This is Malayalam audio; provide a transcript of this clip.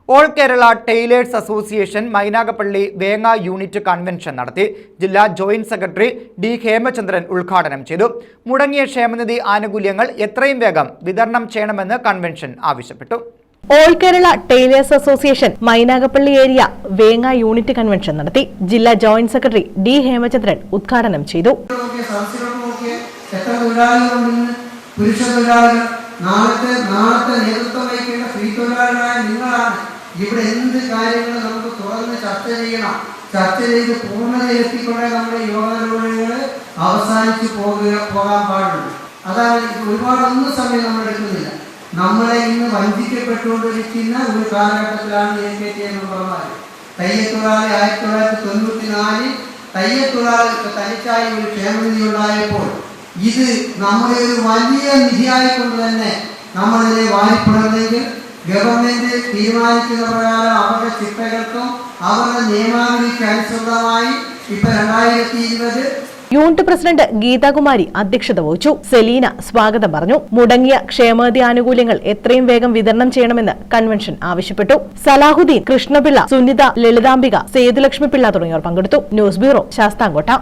All Kerala tailors association Mainagappally Venga unit convention നടത്തി. ജില്ലാ ജോയിന്റ് സെക്രട്ടറി ഡി ഹേമചന്ദ്രൻ ഉദ്ഘാടനം ചെയ്തു. മുടങ്ങിയ ക്ഷേമനിധി ആനുകൂല്യങ്ങൾ എത്രയും വേഗം വിതരണം ചെയ്യണമെന്ന് കൺവെൻഷൻ ആവശ്യപ്പെട്ടു. All Kerala tailors association Mainagappally area Venga unit convention നടത്തി. ജില്ലാ ജോയിന്റ് സെക്രട്ടറി ഡി ഹേമചന്ദ്രൻ ഉദ്ഘാടനം ചെയ്തു. നാളത്തെ നേതൃത്വം വഹിക്കേണ്ട സ്ത്രീ തൊഴിലാളികളായ നിങ്ങളാണ്. ഇവിടെ എന്ത് കാര്യങ്ങൾ നമുക്ക് തുറന്ന് ചർച്ച ചെയ്യണം. ചർച്ച ചെയ്ത് പൂർണ്ണതയിലെത്തിക്കൊണ്ടേ നമ്മുടെ യോഗ നടപടികൾ അവസാനിച്ചു പോകാൻ പാടുള്ളൂ. അതാണ് ഒരുപാടൊന്നും സമയം നമ്മൾ എടുക്കുന്നില്ല. നമ്മളെ ഇന്ന് വഞ്ചിക്കപ്പെട്ടുകൊണ്ടിരിക്കുന്ന ഒരു കാലഘട്ടത്തിലാണ് പറഞ്ഞാൽ തയ്യത്തൊഴിലാളി 1994 തയ്യത്തൊഴിലാളികൾക്ക് തനിച്ചായി ഒരു ക്ഷേമനിധി ഉണ്ടായപ്പോൾ ഇത് നമ്മുടെ ഒരു വലിയ നിധിയായിക്കൊണ്ട് തന്നെ നമ്മളിതിനെ വാരിപ്പെടുന്നെങ്കിൽ ഗവൺമെന്റ് തീരുമാനിക്കുന്ന പ്രകാരം അവരുടെ ചിട്ടകൾക്കും അവരുടെ നിയമാവലിക്ക് അനുസൃതമായി ഇപ്പൊ 2020 യൂണിറ്റ് പ്രസിഡന്റ് ഗീതാകുമാരി അധ്യക്ഷത വഹിച്ചു. സെലീന സ്വാഗതം പറഞ്ഞു. മുടങ്ങിയ ക്ഷേമനിധി ആനുകൂല്യങ്ങൾ എത്രയും വേഗം വിതരണം ചെയ്യണമെന്ന് കൺവെൻഷൻ ആവശ്യപ്പെട്ടു. സലാഹുദ്ദീൻ, കൃഷ്ണപിള്ള, സുനിത, ലളിതാംബിക, സേതുലക്ഷ്മി പിള്ള തുടങ്ങിയവർ പങ്കെടുത്തു. News bureau, Sasthamkotta.